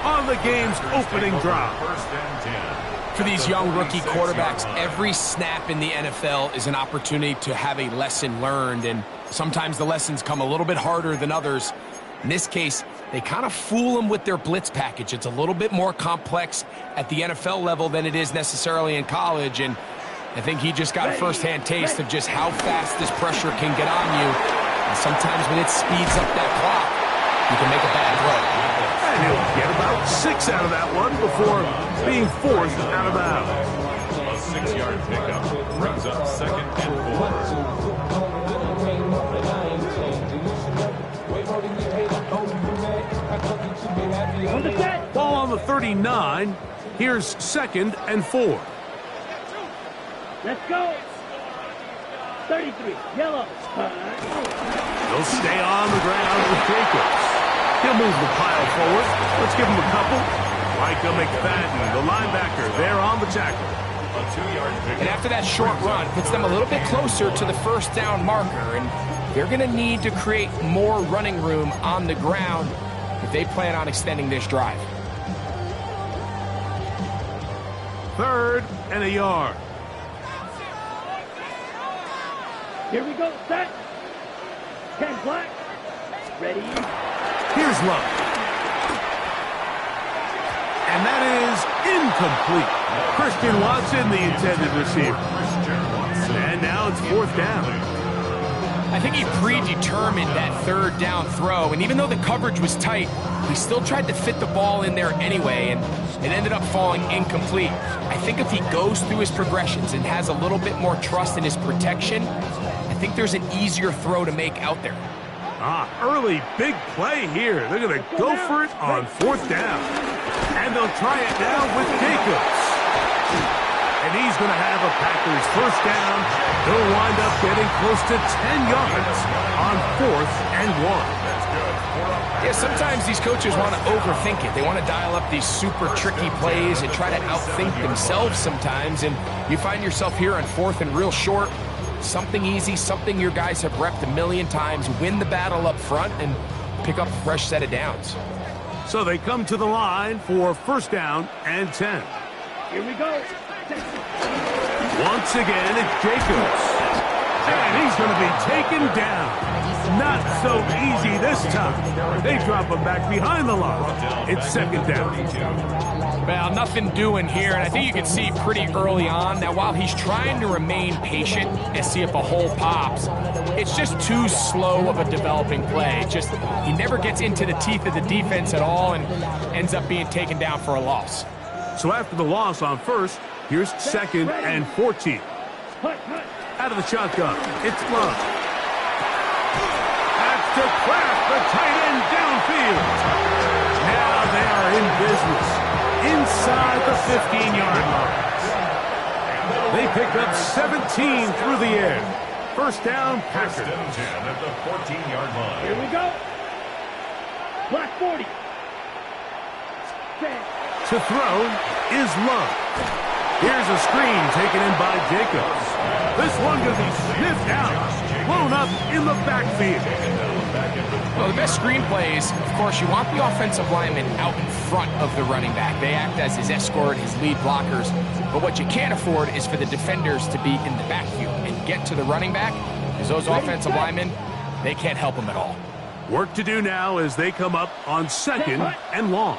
on the game's opening drive. For these young rookie quarterbacks, every snap in the NFL is an opportunity to have a lesson learned, and sometimes the lessons come a little bit harder than others. In this case, they kind of fool them with their blitz package. It's a little bit more complex at the NFL level than it is necessarily in college, and I think he just got a first-hand taste of just how fast this pressure can get on you. And sometimes when it speeds up that clock, you can make a bad throw. And he'll get about 6 out of that one before being forced out of bounds. A 6-yard pickup brings up 2nd and 4. Ball on the 39. Here's 2nd and 4. Let's go. 33, yellow. He'll stay on the ground with Jacobs. He'll move the pile forward. Let's give him a couple. Micah McFadden, the linebacker, there on the tackle. A 2-yard pickup. And after that short run, puts them a little bit closer to the first down marker, and they're going to need to create more running room on the ground if they plan on extending this drive. 3rd and a yard. Here we go, set. 10 black. Ready. Here's Love. And that is incomplete. Christian Watson, the intended receiver. And now it's 4th down. I think he predetermined that 3rd down throw, and even though the coverage was tight, he still tried to fit the ball in there anyway, and it ended up falling incomplete. I think if he goes through his progressions and has a little bit more trust in his protection, I think there's an easier throw to make out there. Early big play here. They're going to go for it on 4th down. And they'll try it now with Jacobs. And he's going to have a Packers 1st down. They'll wind up getting close to 10 yards on 4th and 1. Yeah, sometimes these coaches want to overthink it. They want to dial up these super tricky plays and try to outthink themselves sometimes. And you find yourself here on 4th and real short. Something easy, something your guys have repped a million times. Win the battle up front and pick up a fresh set of downs. So they come to the line for 1st down and 10. Here we go. Once again, it's Jacobs. And he's going to be taken down. Not so easy this time. They drop him back behind the line. It's 2nd down. Well, nothing doing here, and I think you can see pretty early on that while he's trying to remain patient and see if a hole pops, it's just too slow of a developing play. Just he never gets into the teeth of the defense at all and ends up being taken down for a loss. So after the loss on 1st, here's 2nd and 14. Out of the shotgun, it's Love. That's to Kraft, the tight end downfield. Now they are in business inside the 15-yard line. They pick up 17 through the air. 1st down, Packers. 1st and 10 at the 14-yard line. Here we go. Black 40. To throw is Love. Here's a screen taken in by Jacobs. This one going to be sniffed out, blown up in the backfield. Well, the best screen plays, of course, you want the offensive lineman out in front of the running back. They act as his escort, his lead blockers. But what you can't afford is for the defenders to be in the backfield and get to the running back, because those offensive linemen, they can't help him at all. Work to do now as they come up on 2nd and long.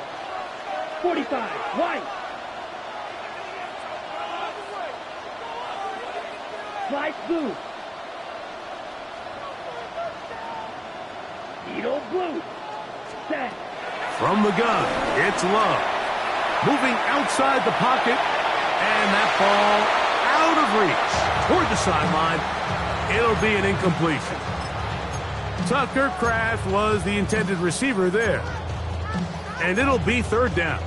45, white. Slide blue. Needle blue. Set. From the gun, it's Love. Moving outside the pocket, and that ball out of reach. Toward the sideline, it'll be an incompletion. Tucker Kraft was the intended receiver there. And it'll be 3rd down.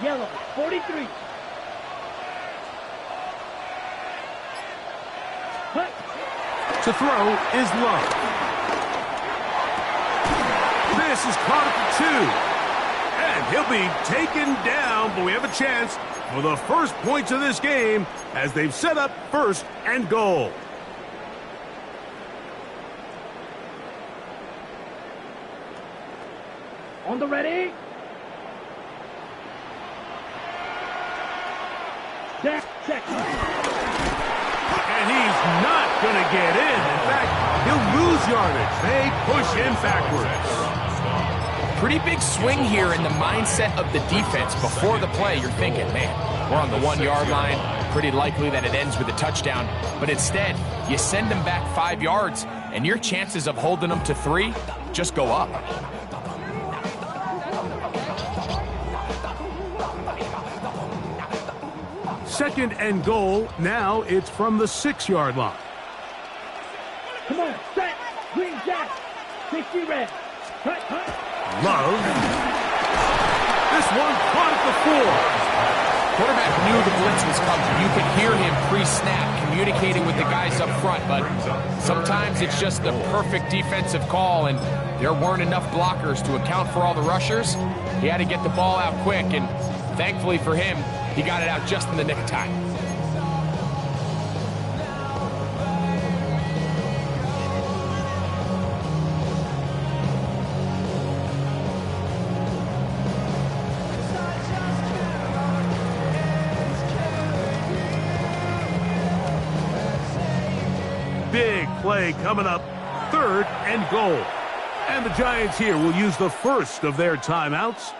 Yellow, 43. Cut. To throw is Love. This is caught at the 2. And he'll be taken down, but we have a chance for the first points of this game as they've set up 1st and goal. On the ready. Check. And he's not going to get in. In fact, he'll lose yardage. They push him backwards. Pretty big swing here in the mindset of the defense. Before the play, you're thinking, man, we're on the 1-yard line. Pretty likely that it ends with a touchdown. But instead, you send them back 5 yards, and your chances of holding them to 3 just go up. Second and goal. Now it's from the 6-yard line. Come on, set. Green jack. 60 red. Cut. Love. This one caught at the 4. Quarterback knew the blitz was coming. You could hear him pre-snap communicating with the guys up front, but sometimes it's just the perfect defensive call, and there weren't enough blockers to account for all the rushers. He had to get the ball out quick, and thankfully for him, he got it out just in the nick of time. Big play coming up. 3rd and goal. And the Giants here will use the first of their timeouts.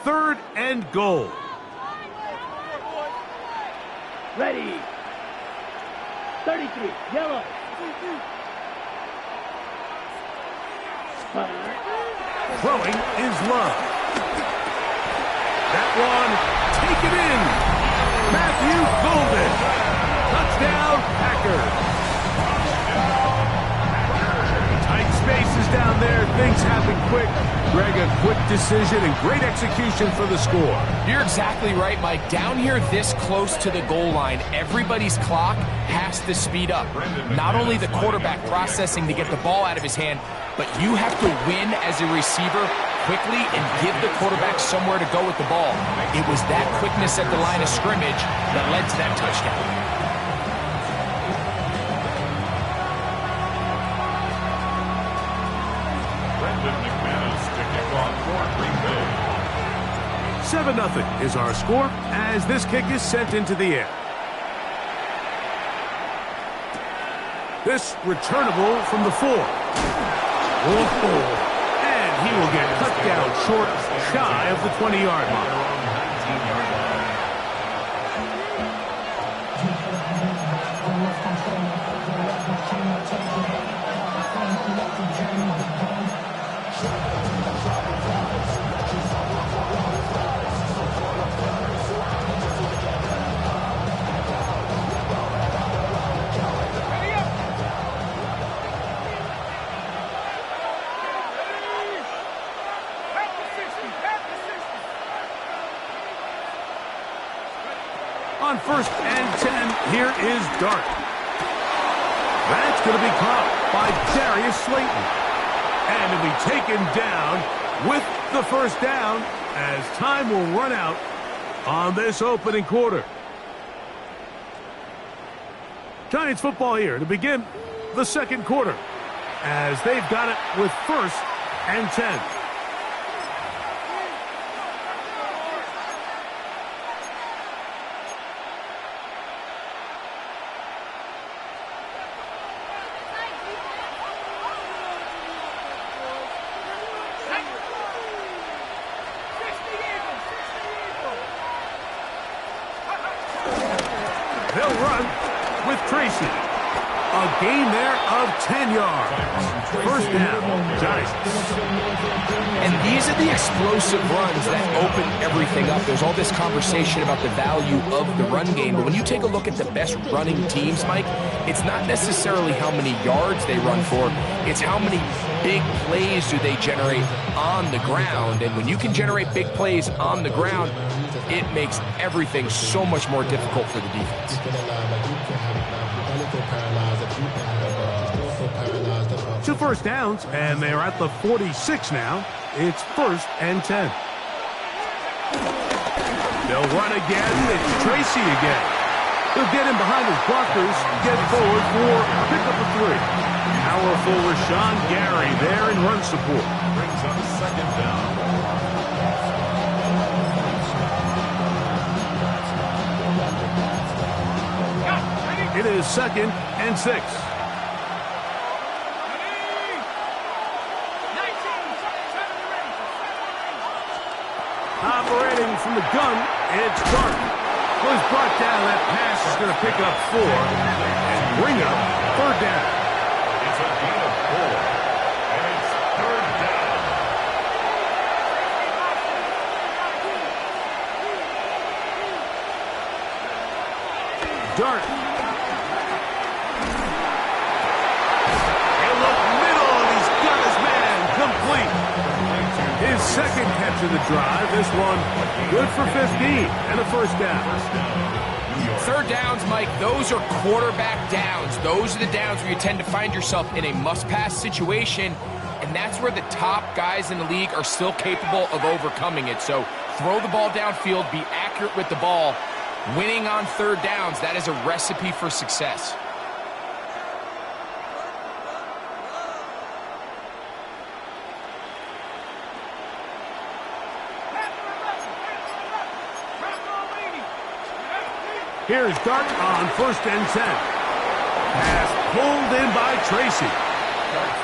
Third and goal. Ready. 33. Yellow. Throwing is Love. That one, take it in. Matthew Golden. Touchdown, Packers. Tight spaces down there. Things happen quick. Greg, a quick decision and great execution for the score. You're exactly right, Mike. Down here this close to the goal line, everybody's clock has to speed up. Not only the quarterback processing to get the ball out of his hand, but you have to win as a receiver quickly and give the quarterback somewhere to go with the ball. It was that quickness at the line of scrimmage that led to that touchdown. For Green Bay. 7-0 is our score as this kick is sent into the air. This returnable from the 4. Whoa. And he will get cut down short, shy of the 20-yard line. On 1st and 10, here is Dart. That's going to be caught by Darius Slayton. And he'll be taken down with the first down as time will run out on this opening quarter. Giants football here to begin the second quarter as they've got it with 1st and 10. They'll run with Tracy. A gain there of 10 yards. First down, Giants. And these are the explosive runs that open everything up. There's all this conversation about the value of the run game, but when you take a look at the best running teams, Mike, it's not necessarily how many yards they run for, it's how many big plays do they generate on the ground. And when you can generate big plays on the ground, it makes everything so much more difficult for the defense. 2 first downs, and they're at the 46 now. It's 1st and 10. They'll run again. It's Tracy again. He'll get in behind his blockers, get forward for pickup of 3. Powerful Rashawn Gary there in run support. Brings up 2nd down. It is 2nd and 6. Operating from the gun, it's Dark. Was brought down. That pass is going to pick up 4 and bring up 3rd down. It's a gain of 4, and it's 3rd down. Dark. He'll look middle, and he's got his man complete. His 2nd catch of the drive. This one good for 15 and a 1st down. 3rd downs, Mike, those are quarterback downs. Those are the downs where you tend to find yourself in a must-pass situation, and that's where the top guys in the league are still capable of overcoming it. So throw the ball downfield, be accurate with the ball. Winning on 3rd downs, that is a recipe for success. Here's Dark on 1st and 10. Pass pulled in by Tracy.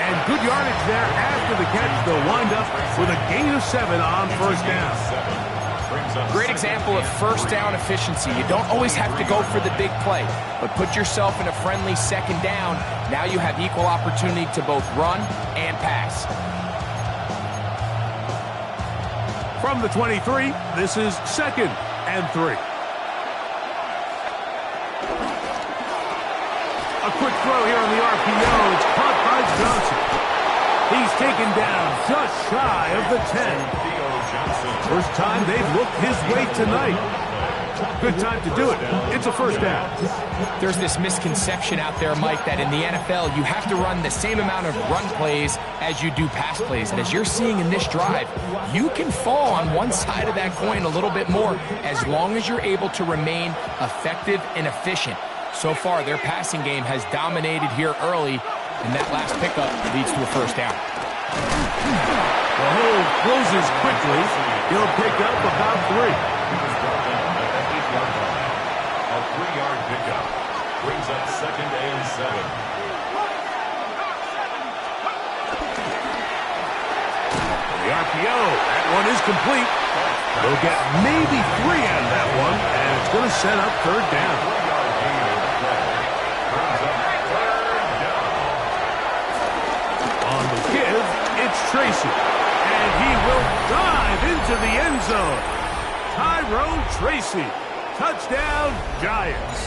And good yardage there after the catch. They'll wind up with a gain of 7 on 1st down. Great example of 1st down efficiency. You don't always have to go for the big play, but put yourself in a friendly 2nd down. Now you have equal opportunity to both run and pass. From the 23, this is 2nd and 3. A quick throw here on the RPO. It's caught by Johnson. He's taken down just shy of the 10. First time they've looked his way tonight. Good time to do it. It's a 1st down. There's this misconception out there, Mike, that in the NFL you have to run the same amount of run plays as you do pass plays. And as you're seeing in this drive, you can fall on one side of that coin a little bit more as long as you're able to remain effective and efficient. So far, their passing game has dominated here early, and that last pickup leads to a 1st down. The hold closes quickly. He'll pick up about 3. A 3-yard pickup brings up 2nd and 7. The RPO, that one is complete. They'll get maybe 3 out of that one, and it's going to set up 3rd down. On the give, it's Tracy. And he will dive into the end zone. Tyrone Tracy. Touchdown, Giants.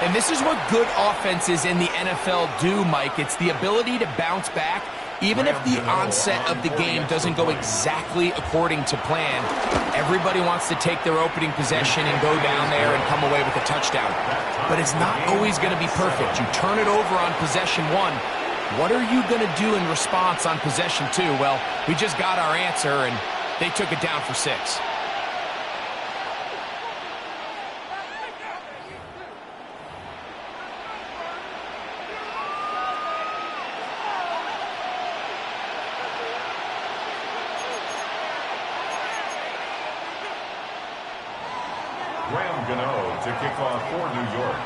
And this is what good offenses in the NFL do, Mike. It's the ability to bounce back, even if the onset of the game doesn't go exactly according to plan. Everybody wants to take their opening possession and go down there and come away with a touchdown. But it's not always going to be perfect. You turn it over on possession 1. What are you going to do in response on possession 2? Well, we just got our answer, and they took it down for 6. To kick off for New York.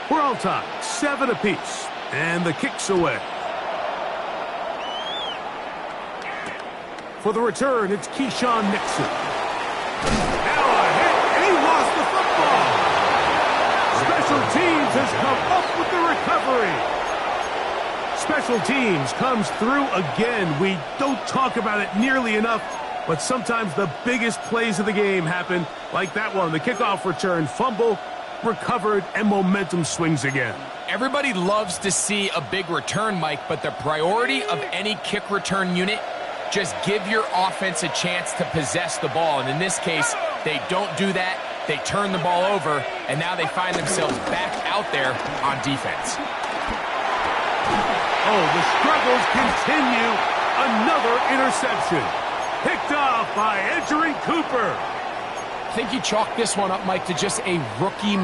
We're all tied, 7 apiece, and the kick's away. For the return, it's Keyshawn Nixon. Now teams has come up with the recovery. Special teams comes through again. We don't talk about it nearly enough, but sometimes the biggest plays of the game happen like that one. The kickoff return, fumble, recovered, and momentum swings again. Everybody loves to see a big return, Mike, but the priority of any kick return unit, just give your offense a chance to possess the ball. And in this case, they don't do that. They turn the ball over, and now they find themselves back out there on defense. Oh, the struggles continue. Another interception. Picked off by Edgerrin Cooper. I think you chalk this one up, Mike, to just a rookie.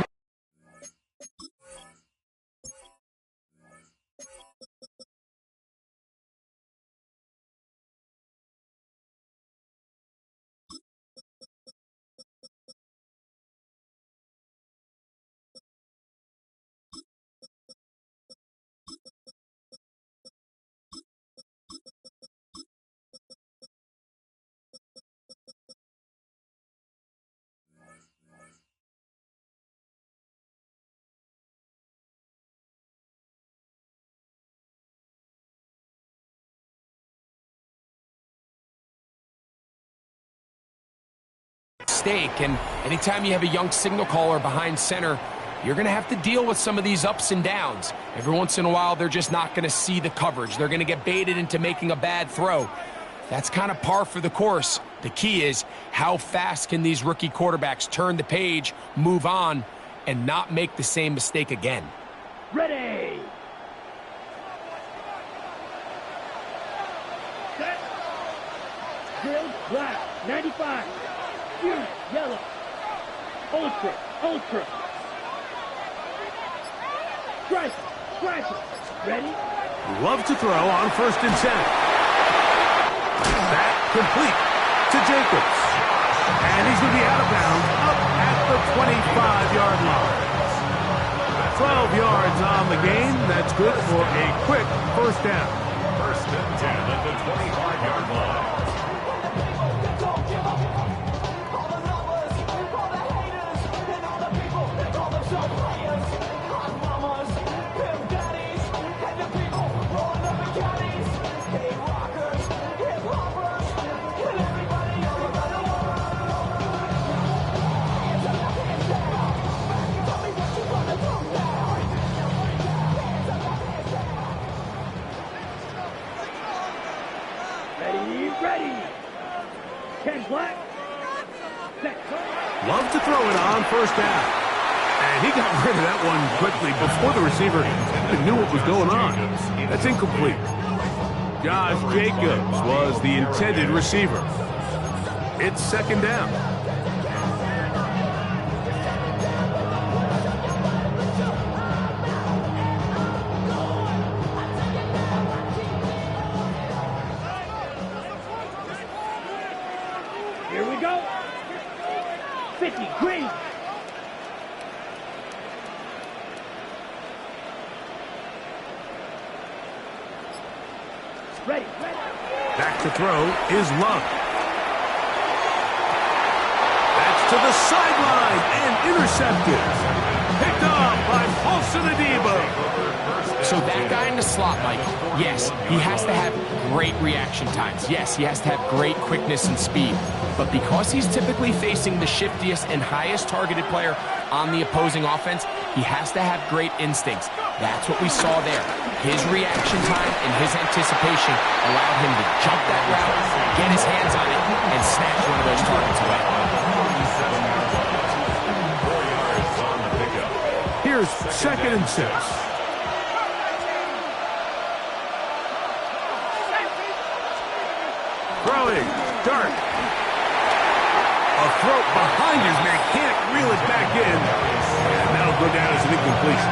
Mistake, and anytime you have a young signal caller behind center, you're going to have to deal with some of these ups and downs. Every once in a while, they're just not going to see the coverage. They're going to get baited into making a bad throw. That's kind of par for the course. The key is, how fast can these rookie quarterbacks turn the page, move on, and not make the same mistake again? Ready. Set. Drill, black, 95. Huge, yellow. Ultra, ultra. Striker, striker. Ready? Love to throw on 1st and 10. That complete to Jacobs. And he's going to be out of bounds up at the 25-yard line. 12 yards on the game. That's good for a quick 1st down. 1st and 10 at the 25-yard line. Love to throw it on 1st down. And he got rid of that one quickly before the receiver even knew what was going on. That's incomplete. Josh Jacobs was the intended receiver. It's 2nd down. Here we go. 50, green. Ready, ready. Back to throw is Love. That's to the sideline and intercepted. Picked off by Paulson Adebo. So that guy in the slot, Mike, yes, he has to have great reaction times. Yes, he has to have great quickness and speed. But because he's typically facing the shiftiest and highest targeted player on the opposing offense, he has to have great instincts. That's what we saw there. His reaction time and his anticipation allowed him to jump that route, get his hands on it, and snatch one of those targets away. 4 yards on the pickup. Here's 2nd and 6. Throwing, Dart. A throw behind his man, can't reel it back in. And that'll go down as an incompletion.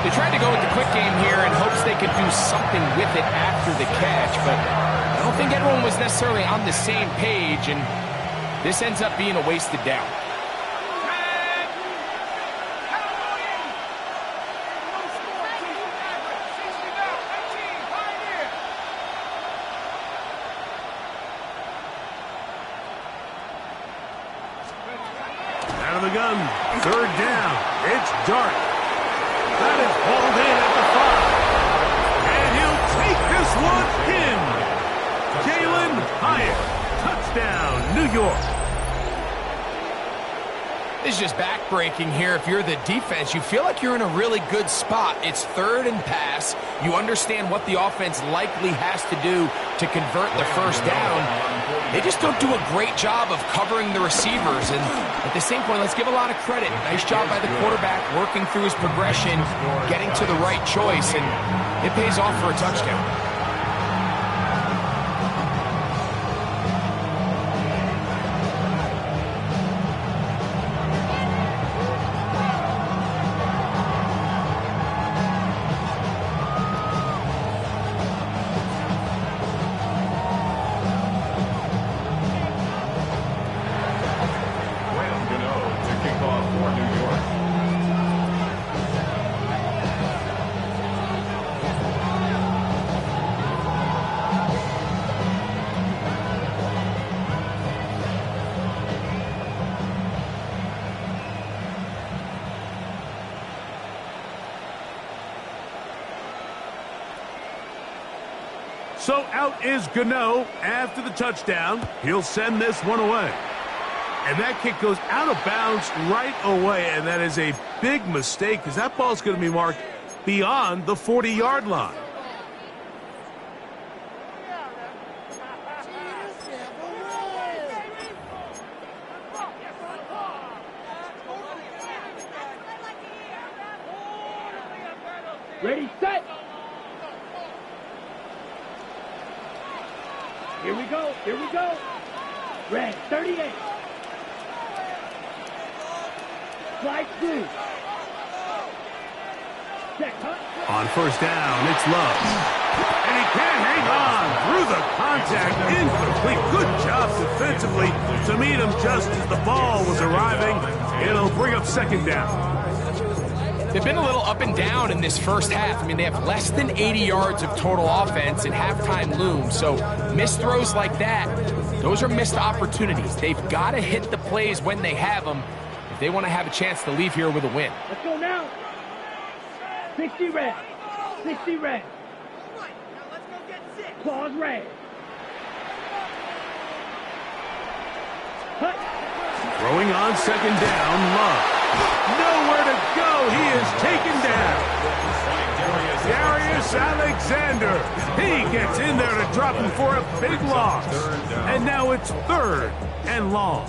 They tried to go with the quick game here in hopes they could do something with it after the catch, but I don't think everyone was necessarily on the same page, and this ends up being a wasted down. Out of the gun, 3rd down. It's Dart. That is hauled in at the 5. And he'll take this one in. Jalen Hyatt, touchdown, New York. This is just back-breaking here. If you're the defense, you feel like you're in a really good spot. It's 3rd and pass. You understand what the offense likely has to do to convert the first down. They just don't do a great job of covering the receivers. And at the same point, let's give a lot of credit. Nice job by the quarterback working through his progression, getting to the right choice, and it pays off for a touchdown. So out is Gano after the touchdown. He'll send this one away. And that kick goes out of bounds right away, and that is a big mistake because that ball's going to be marked beyond the 40-yard line. Ready, set. Here we go. Here we go. Red, 38. Slide through. Check, huh? On first down, it's Love. And he can't hang on through the contact. Incomplete. Good job defensively to meet him just as the ball was arriving. It'll bring up second down. They've been a little up and down in this first half. I mean, they have less than 80 yards of total offense and halftime looms. So missed throws like that, those are missed opportunities. They've got to hit the plays when they have them if they want to have a chance to leave here with a win. Let's go now. 60 red. 60 red. Claws red. Cut. Throwing on second down, Love. Nowhere to go. He is taken down. Darius Alexander. He gets in there to drop him for a big loss. And now it's 3rd and long.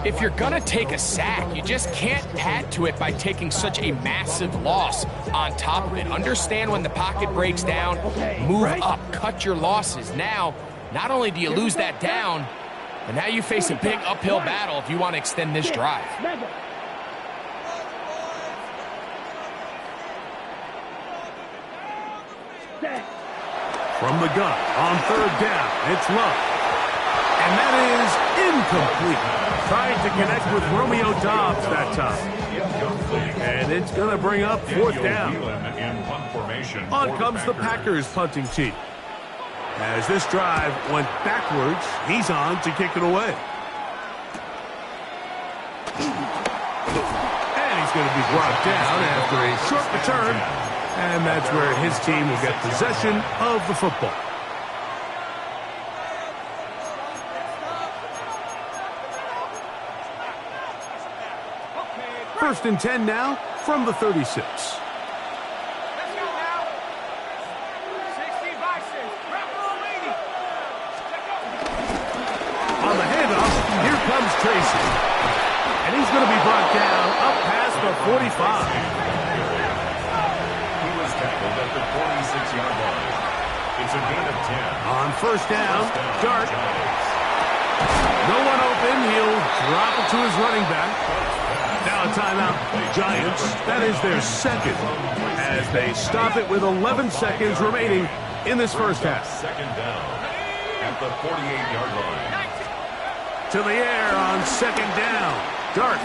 If you're going to take a sack, you just can't add to it by taking such a massive loss on top of it. Understand when the pocket breaks down, move up, cut your losses. Now, not only do you lose that down, but now you face a big uphill battle if you want to extend this drive. From the gun on 3rd down, it's Love. And that is incomplete. Trying to connect with Romeo Doubs that time. And it's going to bring up 4th down. On comes the Packers punting team. As this drive went backwards, he's on to kick it away. And he's going to be brought down after a short return. And that's where his team will get possession of the football. First and 10 now from the 36. On the handoff, here comes Tracy. And he's going to be brought down up past the 45. He was tackled at the 46-yard line. It's a gain of 10. On first down, Dart. No one open. He'll drop it to his running back. Now a timeout. Giants, that is their second, as they stop it with 11 seconds remaining in this first half. Second down at the 48-yard line. To the air on second down. Dart.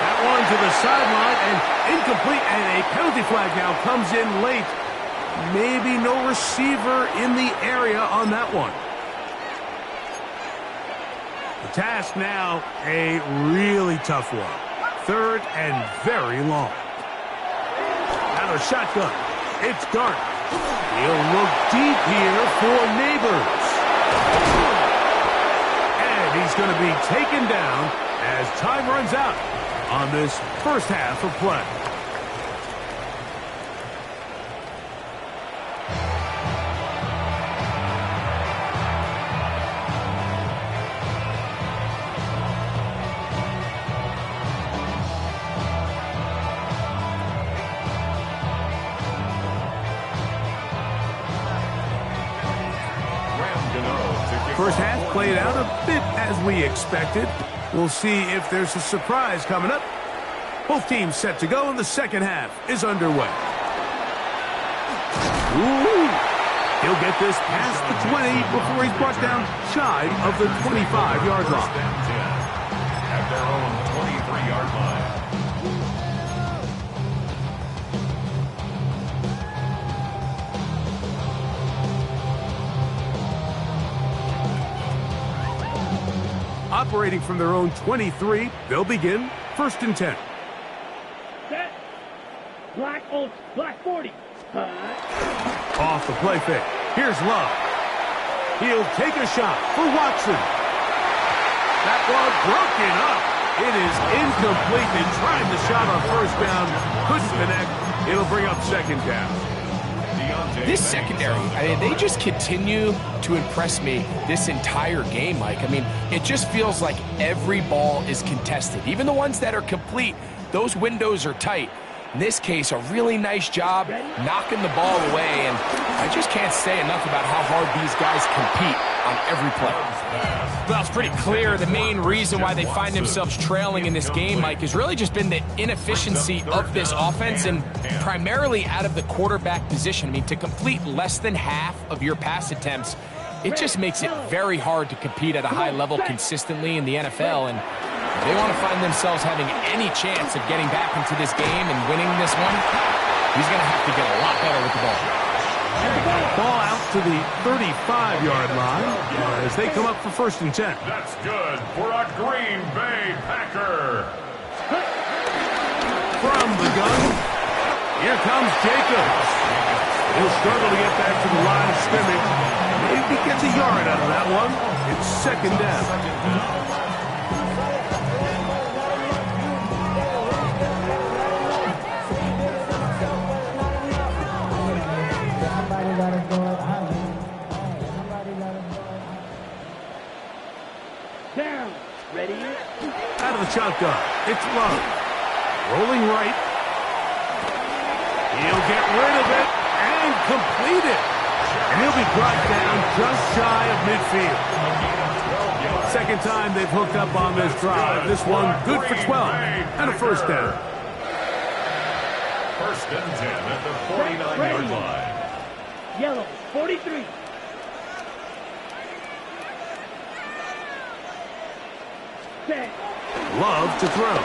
That one to the sideline and incomplete, and a penalty flag now comes in late. Maybe no receiver in the area on that one. The task now, a really tough one. 3rd and very long. out of shotgun. It's Dart. He'll look deep here for Neighbors. And he's going to be taken down as time runs out on this first half of play. First half played out a bit as we expected. We'll see if there's a surprise coming up. Both teams set to go, and the second half is underway. Ooh. He'll get this past the 20 before he's brought down shy of the 25-yard line. At their own 23-yard line. Operating from their own 23, they'll begin 1st and 10. Set. Black 40. Off the play fake. Here's Love. He'll take a shot for Watson. That one broken up. It is incomplete. They tried the shot on first down. Couldn't connect. It'll bring up second down. This secondary, I mean, they just continue to impress me this entire game, Mike. I mean, it just feels like every ball is contested. Even the ones that are complete, those windows are tight. In this case, a really nice job knocking the ball away, and I just can't say enough about how hard these guys compete on every play. Well, it's pretty clear the main reason why they find themselves trailing in this game, Mike, has really just been the inefficiency of this offense and primarily out of the quarterback position. I mean, to complete less than half of your pass attempts, it just makes it very hard to compete at a high level consistently in the NFL, and they want to find themselves having any chance of getting back into this game and winning this one. He's going to have to get a lot better with the ball. Ball out to the 35-yard line as they come up for 1st and 10. That's good for a Green Bay Packer. From the gun, here comes Jacobs. He'll struggle to get back to the line of scrimmage. Maybe gets a yard out of that one. It's 2nd down. Down. Ready? Out of the shotgun, it's Love. Rolling right. He'll get rid of it and complete it. And he'll be brought down just shy of midfield. Second time they've hooked up on this drive. This one good for 12 and a 1st down. 1st and 10 at the 49-yard line. Yellow 43. Set. Love to throw.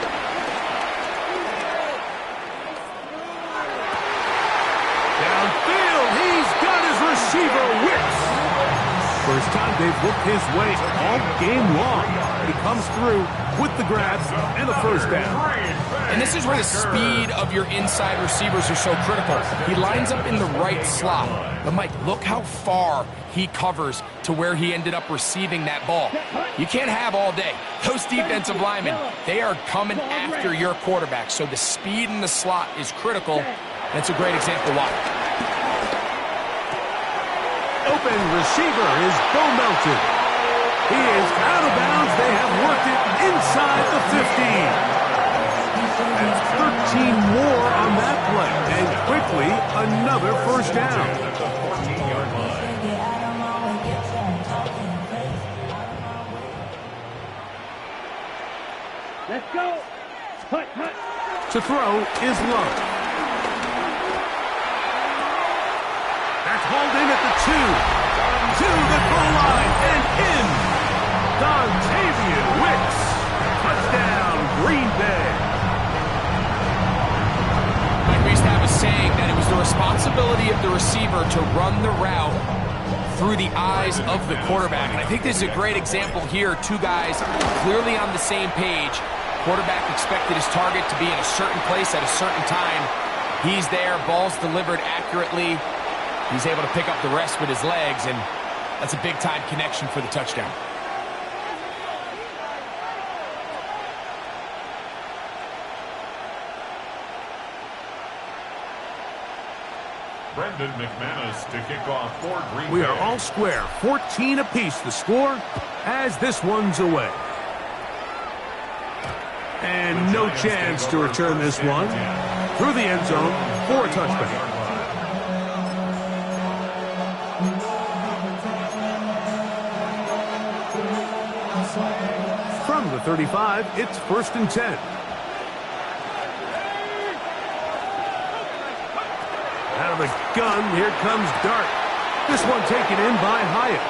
Downfield, he's got his receiver Wicks. First time they've looked his way all game long. He comes through with the grab and the 1st down. And this is where the speed of your inside receivers are so critical. He lines up in the right slot. But, Mike, look how far he covers to where he ended up receiving that ball. You can't have all day. Those defensive linemen, they are coming after your quarterback. So the speed in the slot is critical. That's a great example why. Open receiver is Bo Melton. He is out of bounds. They have worked it inside the 15. That's 13 more on that play. And quickly, another 1st down. At the 14-yard line. Let's go. Hut, hut. To throw is Love. That's hauled in at the 2. To the goal line and in. Dontavian Wicks. Touchdown, Green Bay. Mike, we used to have a saying that it was the responsibility of the receiver to run the route through the eyes of the quarterback. And I think this is a great example here. Two guys clearly on the same page. Quarterback expected his target to be in a certain place at a certain time. He's there, ball's delivered accurately. He's able to pick up the rest with his legs, and that's a big-time connection for the touchdown. Brendan McManus to kick off for Green Bay. We are all square, 14 apiece the score as this one's away. And no chance to return this one through the end zone for a touchback. From the 35, it's 1st and 10. Out of the gun, here comes Dart. This one taken in by Hyatt.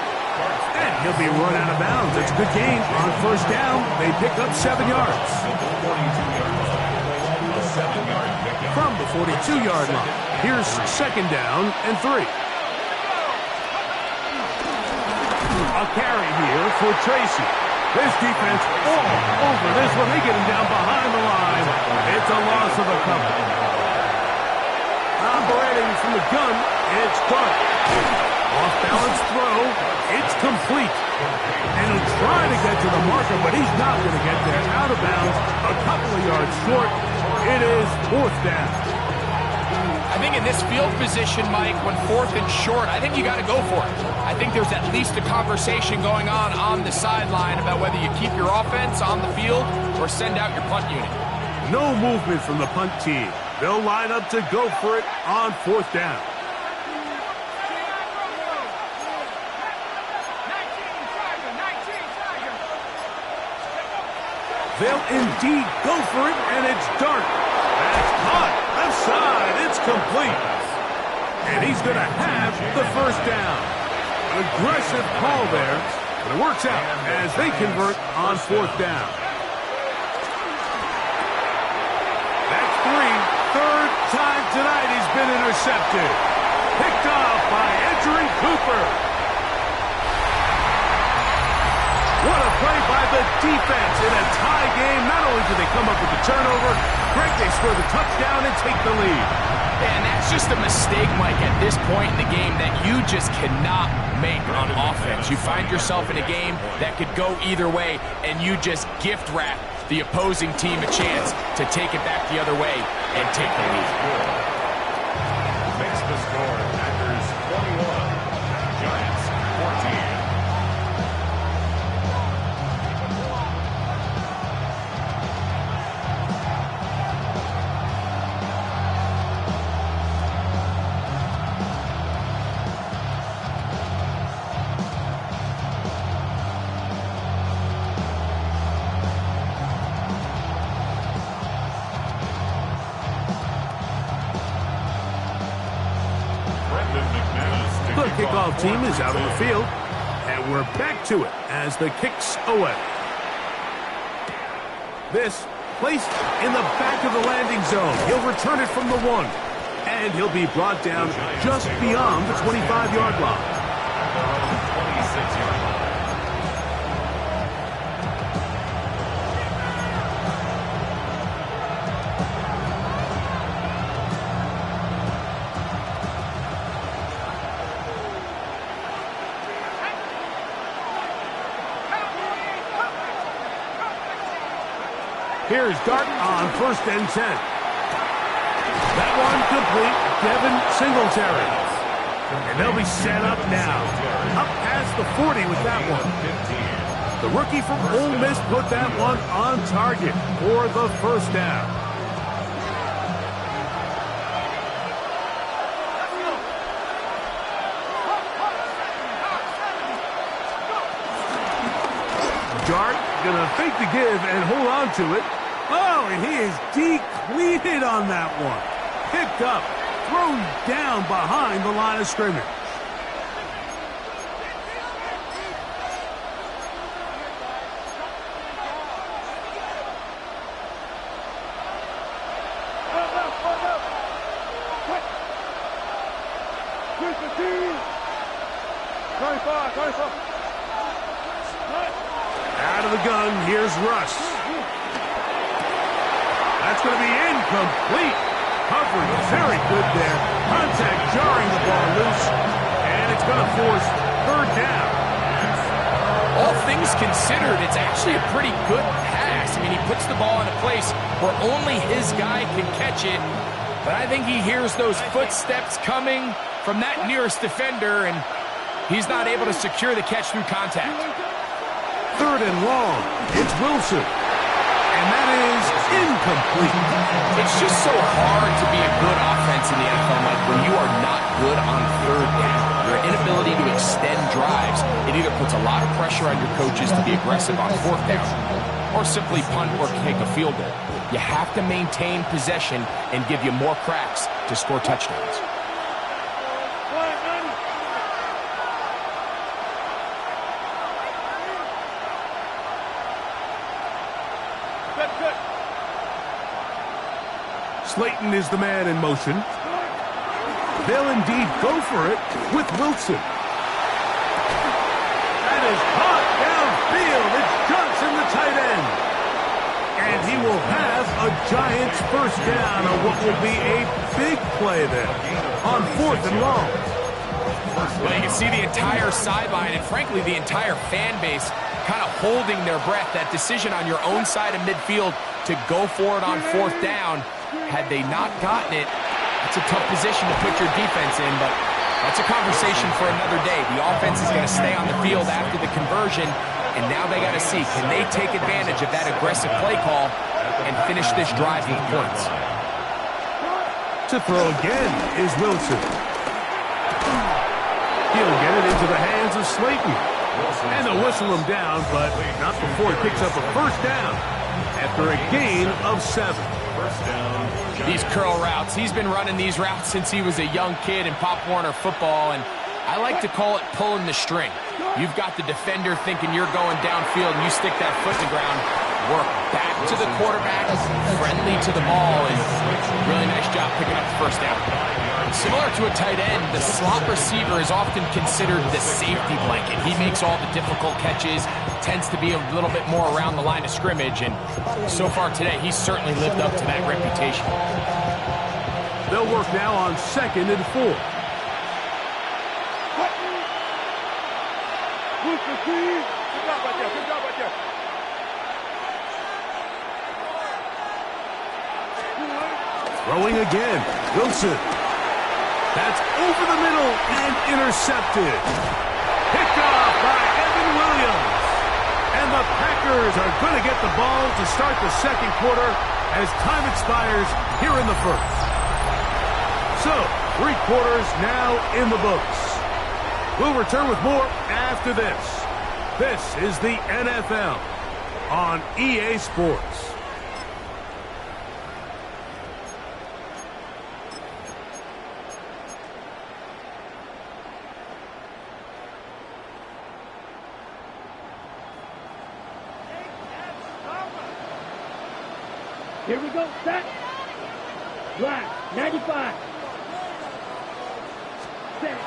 And he'll be run out of bounds. It's a good gain on 1st down. They pick up 7 yards. From the 42-yard line, here's 2nd down and 3. A carry here for Tracy. This defense all over this one. They get him down behind the line. It's a loss of a couple. Operating from the gun, it's Dart. Off-balance throw, it's complete. And he'll try to get to the marker, but he's not going to get there. Out of bounds, a couple of yards short. It is 4th down. I think in this field position, Mike, when 4th and short, I think you got to go for it. I think there's at least a conversation going on the sideline about whether you keep your offense on the field or send out your punt unit. No movement from the punt team. They'll line up to go for it on 4th down. They'll indeed go for it, and it's Dart. That's caught. Left side. It's complete. And he's going to have the 1st down. Aggressive call there, but it works out as they convert on 4th down. That's 3. 3rd time tonight he's been intercepted. Picked off by Edgerrin Cooper. What a play by the defense in a tie game. Not only do they come up with the turnover, Greg, they score the touchdown and take the lead. And that's just a mistake, Mike, at this point in the game that you just cannot make on offense. You find yourself in a game that could go either way, and you just gift wrap the opposing team a chance to take it back the other way and take the lead. Makes the score Packers 21, Giants 14. The kickoff team is out on the field, and we're back to it as the kick's away. This placed in the back of the landing zone. He'll return it from the 1, and he'll be brought down just beyond the 25-yard line. 26-yard line. Here's Dart on 1st and 10. That one complete, Devin Singletary. And they'll be set up now. Up past the 40 with that one. The rookie from Ole Miss put that one on target for the 1st down. Dart gonna fake the give and hold on to it. Oh, and he is decleated on that one. Picked up, thrown down behind the line of scrimmage. Out of the gun, here's Russ. That's going to be incomplete. Coverage very good there. Contact jarring the ball loose. And it's going to force third down. All things considered, it's actually a pretty good pass. I mean, he puts the ball in a place where only his guy can catch it. But I think he hears those footsteps coming from that nearest defender, and he's not able to secure the catch through contact. Third and long. It's Wilson. And that is incomplete. It's just so hard to be a good offense in the NFL, Mike, when you are not good on third down. Your inability to extend drives, it either puts a lot of pressure on your coaches to be aggressive on fourth down or simply punt or take a field goal. You have to maintain possession and give you more cracks to score touchdowns. Slayton is the man in motion. They'll indeed go for it with Wilson. That is caught downfield. It's Johnson, the tight end. And he will have a Giants first down on what will be a big play there on fourth and long. Well, you can see the entire sideline and, frankly, the entire fan base kind of holding their breath. That decision on your own side of midfield to go for it on fourth down, had they not gotten it, it's a tough position to put your defense in, but that's a conversation for another day. The offense is going to stay on the field after the conversion, and now they got to see, can they take advantage of that aggressive play call and finish this drive with points? To throw again is Wilson. He'll get it into the hands of Slayton. And they'll whistle him down, but not before he picks up a first down after a gain of 7. These curl routes, he's been running these routes since he was a young kid in Pop Warner football, and I like to call it pulling the string. You've got the defender thinking you're going downfield, and you stick that foot in the ground, work back to the quarterback, friendly to the ball, and really nice job picking up the first down. Similar to a tight end, the slot receiver is often considered the safety blanket. He makes all the difficult catches, tends to be a little bit more around the line of scrimmage, and so far today, he's certainly lived up to that reputation. They'll work now on 2nd and 4. Throwing again, Wilson. That's over the middle and intercepted. Picked off by Evan Williams. And the Packers are going to get the ball to start the second quarter as time expires here in the first. So, 3 quarters now in the books. We'll return with more after this. This is the NFL on EA Sports. Here we go, set. Black, 95. Set.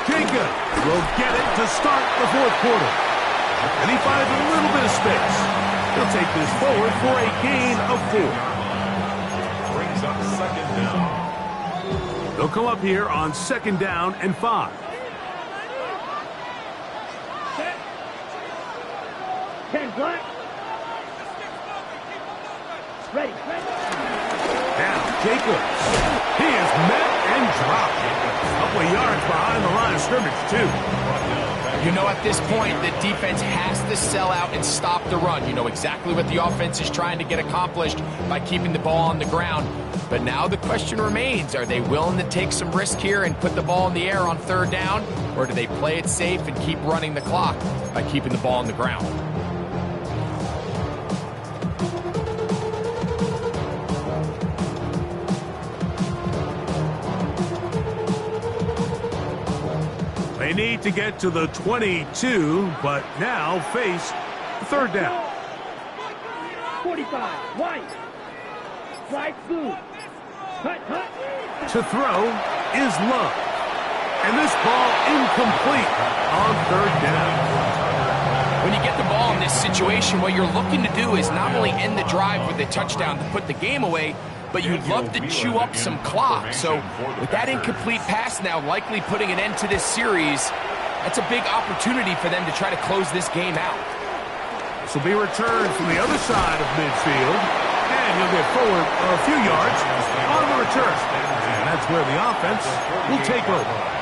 Jacob will get it to start the fourth quarter. And he finds a little bit of space. He'll take this forward for a gain of 4. Brings up second down. They'll come up here on 2nd down and 5. Set. 10 black. Ready. Now, Jacobs. He is met and dropped. A couple of yards behind the line of scrimmage, too. You know, at this point, the defense has to sell out and stop the run. You know exactly what the offense is trying to get accomplished by keeping the ball on the ground. But now the question remains, are they willing to take some risk here and put the ball in the air on 3rd down? Or do they play it safe and keep running the clock by keeping the ball on the ground? They need to get to the 22, but now face 3rd down. 45, white. Strike blue. Cut. To throw is Love. And this ball incomplete on 3rd down. When you get the ball in this situation, what you're looking to do is not only end the drive with a touchdown to put the game away, but you'd love to chew up some clock. So with that incomplete pass now likely putting an end to this series, that's a big opportunity for them to try to close this game out. This will be returned from the other side of midfield, and he'll get forward a few yards on the return. And that's where the offense will take over.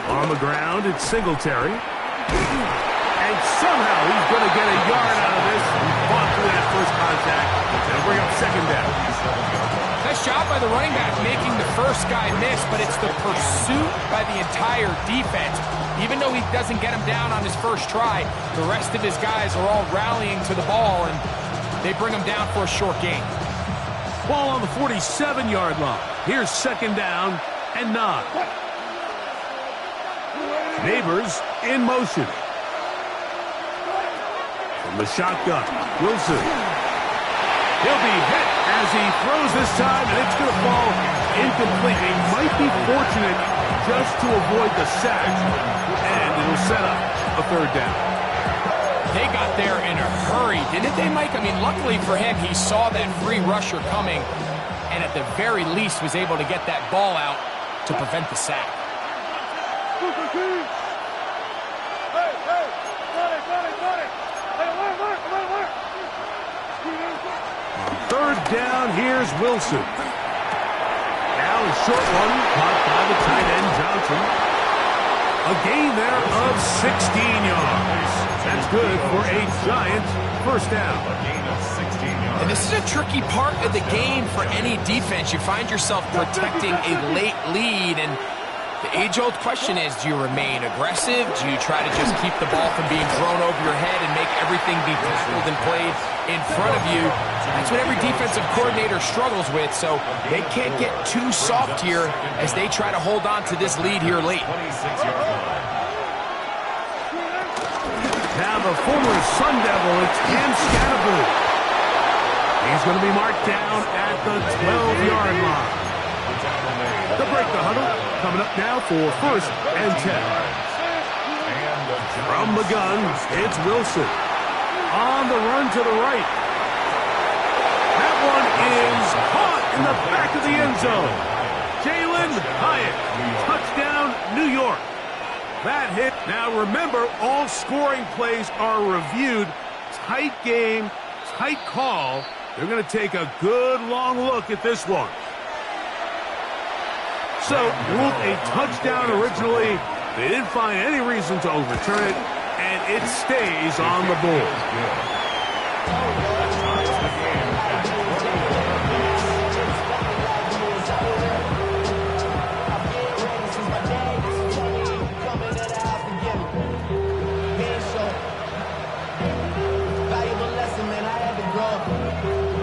On the ground, it's Singletary. And somehow he's going to get a yard out of this. Fought through that first contact. They'll bring up second down. Nice job by the running back making the first guy miss, but it's the pursuit by the entire defense. Even though he doesn't get him down on his first try, the rest of his guys are all rallying to the ball, and they bring him down for a short gain. Ball on the 47-yard line. Here's second down and 9. Neighbors in motion. From the shotgun, Wilson. He'll be hit as he throws this time, and it's going to fall incomplete. He might be fortunate just to avoid the sack, and it'll set up a third down. They got there in a hurry, didn't they, Mike? I mean, luckily for him, he saw that free rusher coming, and at the very least was able to get that ball out to prevent the sack. Third down, here's Wilson. Now a short one, caught by the tight end, Johnson. A gain there of 16 yards. That's good for a giant first down. A gain of 16 yards. And this is a tricky part of the game for any defense. You find yourself protecting a late lead, and the age-old question is, do you remain aggressive? Do you try to just keep the ball from being thrown over your head and make everything be tackled and played in front of you? That's what every defensive coordinator struggles with, so they can't get too soft here as they try to hold on to this lead here late. Now the former Sun Devil, it's Cam Scatterboot. He's going to be marked down at the 12-yard line. They'll break the huddle. Coming up now for first and 10. From the gun, it's Wilson. On the run to the right. That one is caught in the back of the end zone. Jalen Hyatt, touchdown, New York. That hit. Now remember, all scoring plays are reviewed. Tight game, tight call. They're going to take a good long look at this one. So, ruled a touchdown originally. They didn't find any reason to overturn it, and it stays on the board.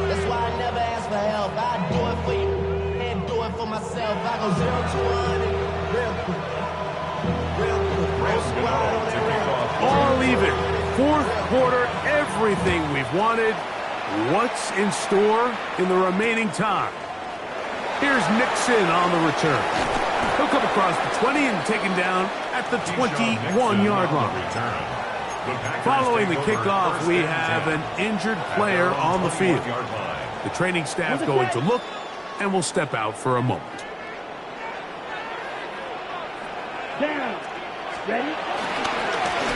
That's why I never ask for help. I do it for you and do it for myself. I go 0 to 100 real quick. All even. Fourth quarter, everything we've wanted. What's in store in the remaining time? Here's Nixon on the return. He'll come across the 20 and taken down at the 21-yard line. Following the kickoff, we have an injured player on the field. The training staff going to look and will step out for a moment. Down. Ready?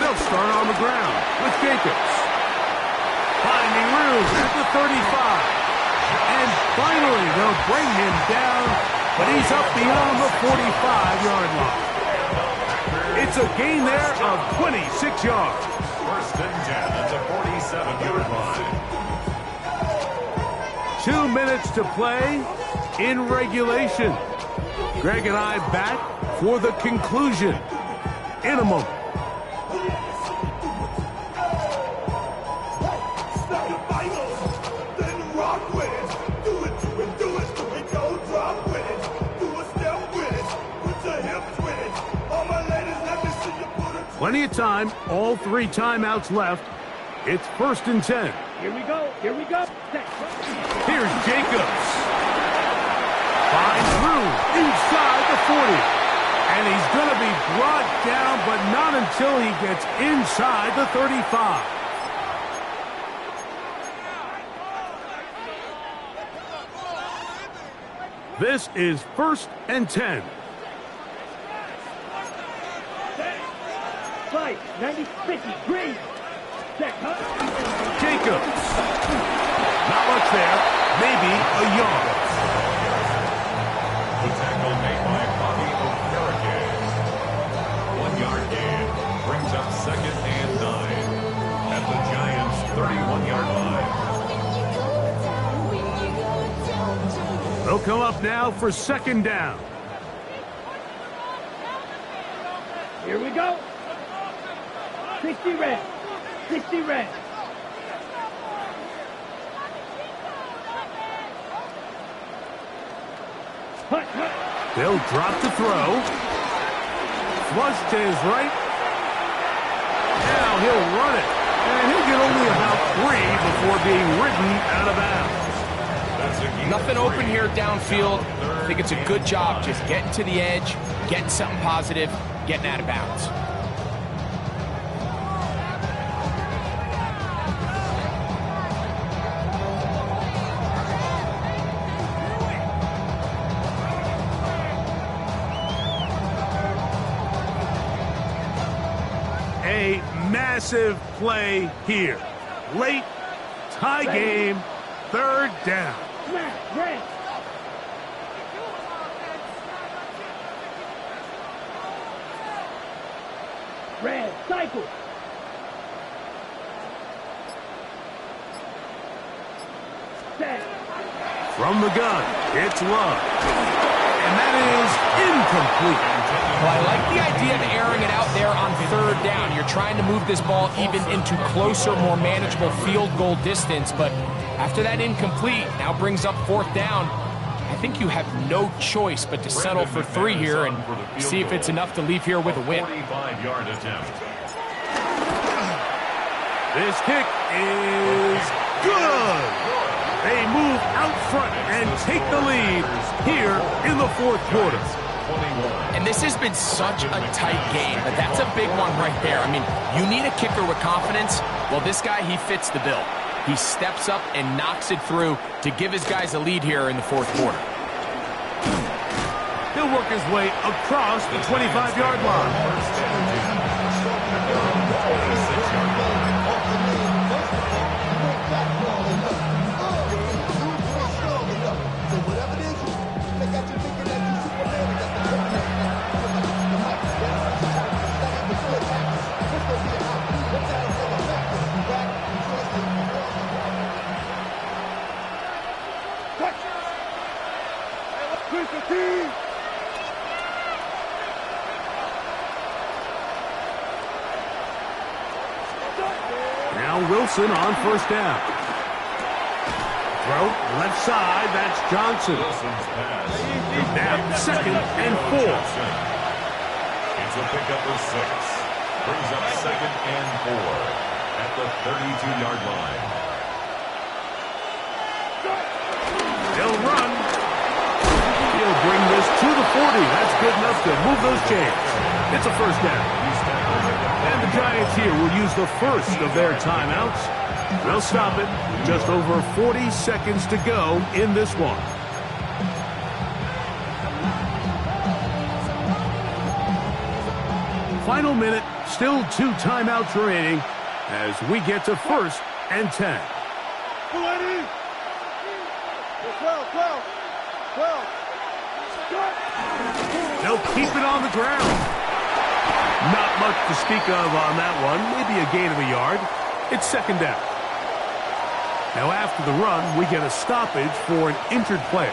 They'll start on the ground with Jacobs. Finding room at the 35. And finally, they'll bring him down, but he's up beyond the 45-yard line. It's a gain there of 26 yards. First and 10 at the 47-yard line. 2 minutes to play in regulation. Greg and I back for the conclusion in a moment. Plenty of time, all 3 timeouts left. It's first and 10. Here we go. Here we go. Here's Jacobs. Finds room inside the 40. And he's going to be brought down, but not until he gets inside the 35. This is 1st and 10. Fight, 90-50, green. Check, huh? Jacobs. Not much there. Maybe a yard. The tackle made by Bobby Okereke. 1 yard gain brings up 2nd and 9 at the Giants' 31-yard line. They'll come up now for 2nd down. Here we go. 60 red. 60 red. Hut, hut. They'll drop to throw. Flush to his right. Now he'll run it. And he'll get only about 3 before being ridden out of bounds. Nothing open here downfield. I think it's a good job just getting to the edge, getting something positive, getting out of bounds. A massive play here. Late, tie game, 3rd down. Smash, red. Red, cycle. Set. From the gun, it's Love. And that is incomplete. Well, I like the idea of airing it out there on 3rd down. You're trying to move this ball even into closer, more manageable field goal distance, but after that incomplete, now brings up 4th down. I think you have no choice but to settle for 3 here and see if it's enough to leave here with a win. 45-yard attempt. This kick is good. They move out front and take the lead here in the 4th quarter. And this has been such a tight game, but that's a big one right there. I mean, you need a kicker with confidence. Well, this guy, he fits the bill. He steps up and knocks it through to give his guys a lead here in the 4th quarter. He'll work his way across the 25-yard line. Now Wilson on 1st down. Throw left side, that's Johnson. Now 2nd and 4. It's a pickup of 6. Brings up 2nd and 4 at the 32-yard line. They'll run. He'll bring this to the 40. That's good enough to move those chains. It's a 1st down. And the Giants here will use the first of their timeouts. They'll stop it. Just over 40 seconds to go in this one. Final minute, still 2 timeouts remaining as we get to 1st and 10. 12. They'll keep it on the ground. Not much to speak of on that one. Maybe a gain of a yard. It's 2nd down. Now after the run, we get a stoppage for an injured player.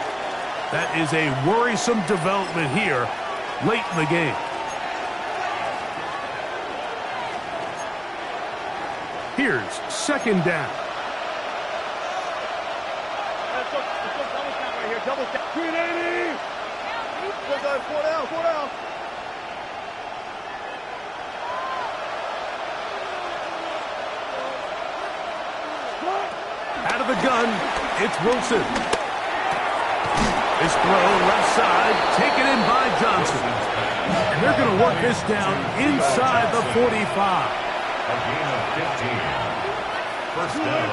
That is a worrisome development here late in the game. Here's 2nd down. Let's go double count right here. Double count. 380. 4 down. Out of the gun, it's Wilson. This throw left side, taken in by Johnson. And they're going to work this down inside the 45. A gain of 15. First down.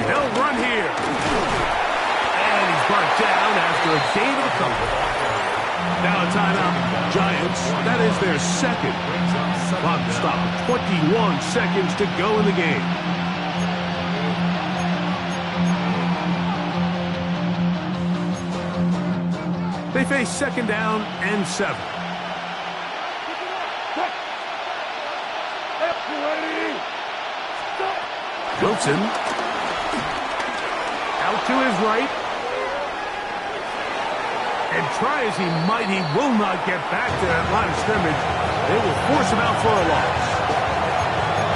They'll run here. And he's brought down after a gain of a couple. Now a timeout. Giants, that is their second. Clock stopped. 21 seconds to go in the game. They face second down and 7. Wilson. Out to his right. And try as he might, he will not get back to that line of scrimmage. They will force him out for a loss.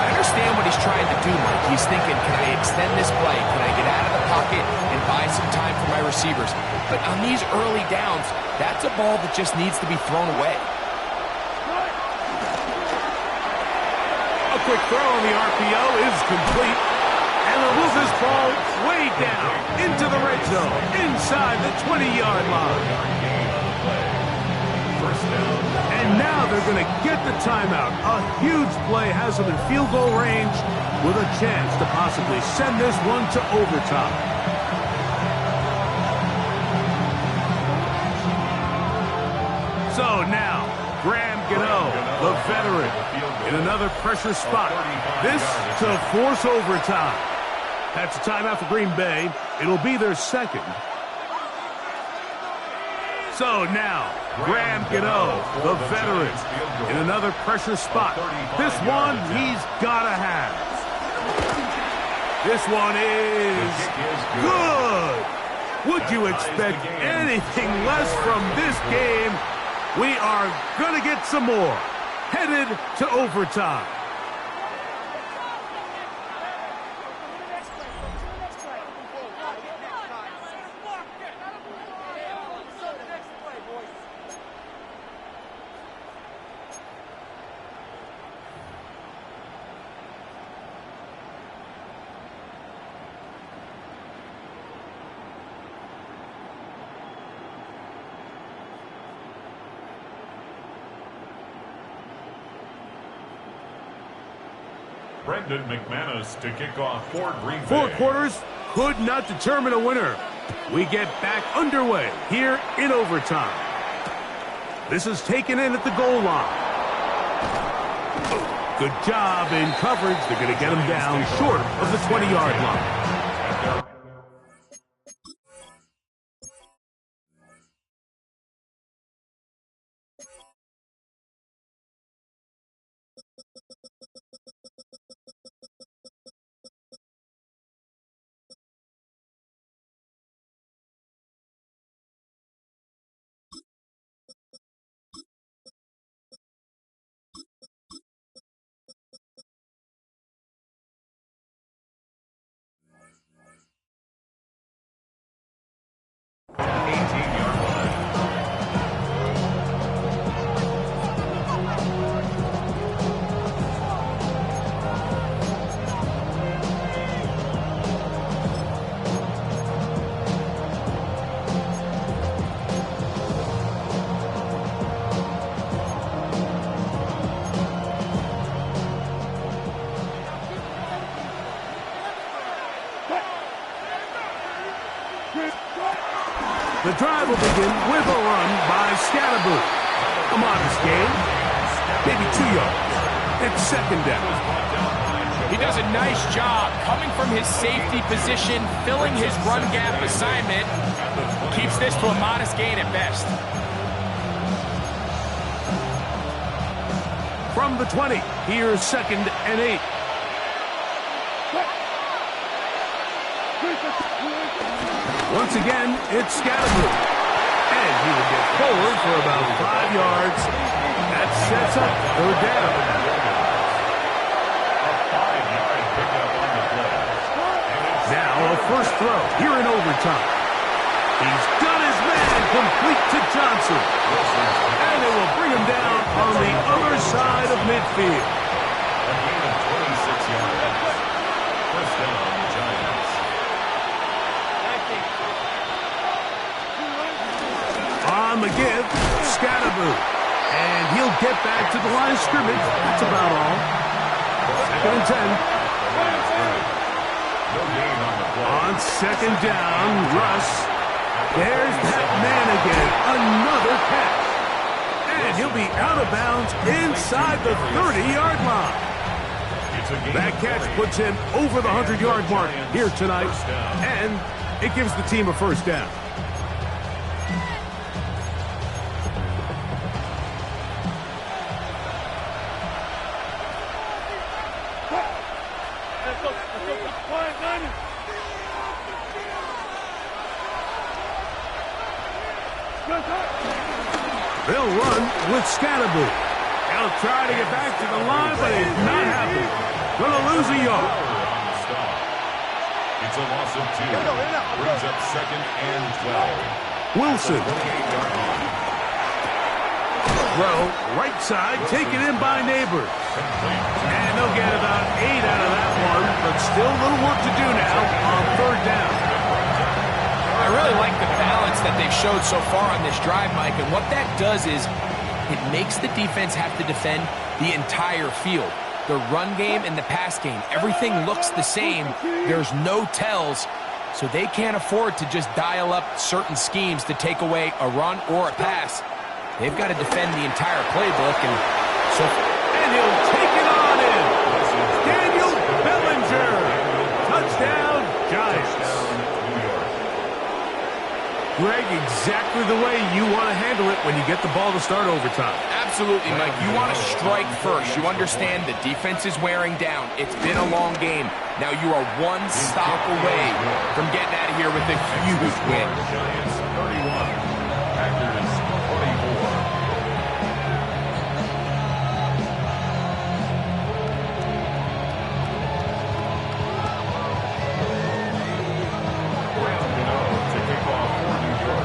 I understand what he's trying to do, Mike. He's thinking, can I extend this play? Can I get out of the pocket and buy some time for my receivers? But on these early downs, that's a ball that just needs to be thrown away. A quick throw on the RPO is complete. And they'll move this ball way down into the red zone, inside the 20-yard line. And now they're going to get the timeout. A huge play has them in field goal range with a chance to possibly send this one to overtime. So now, Graham Gano, the veteran, in another pressure spot. This to force overtime. That's a timeout for Green Bay. It'll be their second. So now, Graham Gano, the veteran, in another pressure spot. This one he's got to have. This one is good. Would you expect anything less from this game? We are going to get some more. Headed to overtime. Brendan McManus to kick off for Green Bay. 4 quarters could not determine a winner. We get back underway here in overtime. This is taken in at the goal line. Good job in coverage. They're going to get him down short of the 20-yard line. The drive will begin with a run by Scalaboo. A modest gain, maybe 2 yards. It's second down. He does a nice job coming from his safety position, filling his run gap assignment. Keeps this to a modest gain at best. From the 20, here's 2nd and 8. Once again, it's Scalaboo. And he will get forward for about 5 yards. That sets up 3rd down. Now a first throw here in overtime. He's got his man complete to Johnson. And it will bring him down on the other side of midfield. A gain of 26 yards. First down on the Giants. On the give, Scatterboo. And he'll get back to the line of scrimmage. That's about all. 2nd and 10. On 2nd down, Russ. There's that man again. Another catch. And he'll be out of bounds inside the 30-yard line. That catch puts him over the 100-yard mark here tonight. And it gives the team a first down. They'll run with Scatterboo. They'll try to get back to the line, but it's not happening. Gonna lose a yard. It's a loss of 2. Brings up 2nd and 12. Wilson. Throw, right side, taken in by Neighbors. And they'll get about 8 out of that one, but still a little work to do now on 3rd down. I really like the balance that they've showed so far on this drive, Mike, and what that does is it makes the defense have to defend the entire field. The run game and the pass game, everything looks the same. There's no tells, so they can't afford to just dial up certain schemes to take away a run or a pass. They've got to defend the entire playbook, and he'll take it on in. Daniel Bellinger. Touchdown, Giants. Greg, exactly the way you want to handle it when you get the ball to start overtime. Absolutely, Mike. You want to strike first. You understand the defense is wearing down. It's been a long game. Now you are one stop away from getting out of here with a huge win. Giants 31, Packers 24.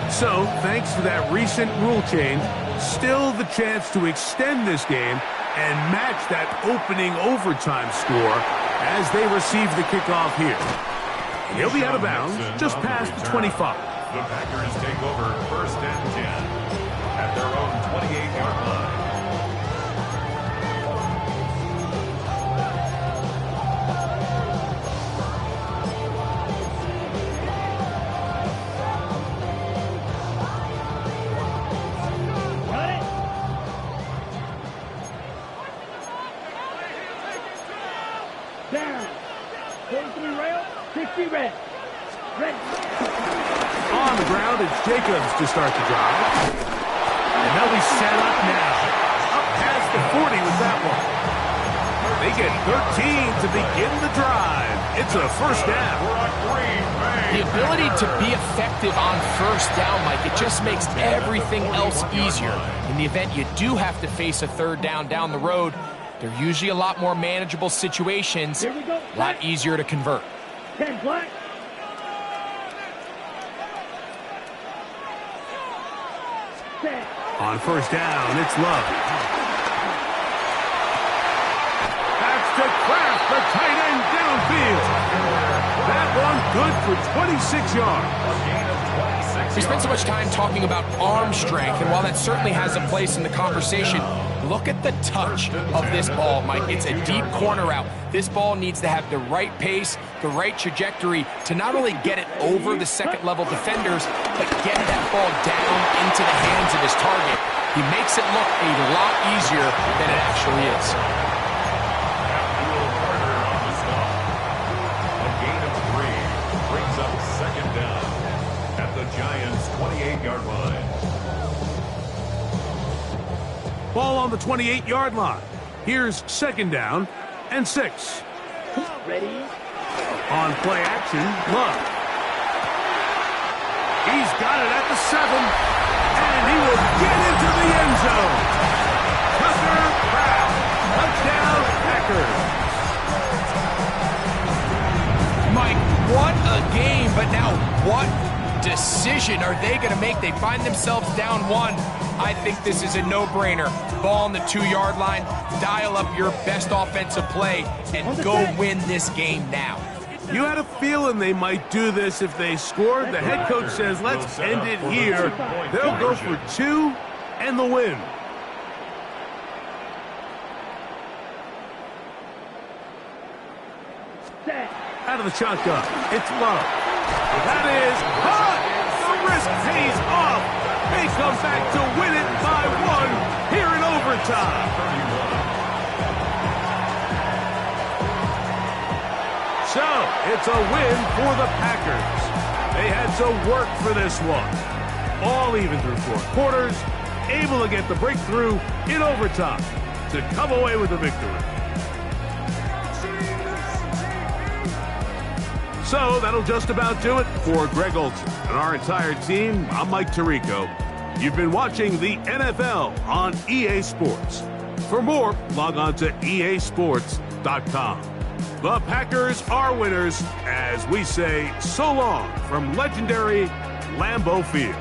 So, thanks to that recent rule change, still the chance to extend this game and match that opening overtime score as they receive the kickoff here. He'll be out of bounds just past the 25. The Packers take over 1st and 10 at their own 28-yard line. Down. 43 rail, 60 red. Ready. On the ground, it's Jacobs to start the drive. And they'll be set up now. Up past the 40 with that one. They get 13 to begin the drive. It's a first down. The ability to be effective on 1st down, Mike, it just makes everything else easier. In the event you do have to face a 3rd down the road, they're usually a lot more manageable situations, a lot easier to convert. 10 black. On 1st down, it's Love. That's to Kraft, the tight end downfield. That one good for 26 yards. We spent so much time talking about arm strength, and while that certainly has a place in the conversation, look at the touch of this ball, Mike. It's a deep corner route. This ball needs to have the right pace, the right trajectory to not only get it over the 2nd-level defenders, but get that ball down into the hands of his target. He makes it look a lot easier than it actually is. A gain of 3 brings up 2nd down at the Giants' 28-yard line. Ball on the 28-yard line. Here's 2nd down and 6. Ready. On play action, Love. He's got it at the 7, and he will get into the end zone. Tucker Kraft, touchdown Packers. Mike, what a game, but now what decision are they going to make? They find themselves down 1. I think this is a no-brainer. Ball on the 2-yard line, dial up your best offensive play, and go win this game now. You had a feeling they might do this if they scored. The head coach says, let's end it here. They'll go for 2 and the win. Out of the shotgun, it's Love. That is caught. The risk pays off. They come back to win it by 1 here in overtime. So, it's a win for the Packers. They had to work for this one. All even through 4 quarters, able to get the breakthrough in overtime to come away with the victory. So, that'll just about do it for Greg Olson and our entire team. I'm Mike Tirico. You've been watching the NFL on EA Sports. For more, log on to easports.com. The Packers are winners as we say so long from legendary Lambeau Field.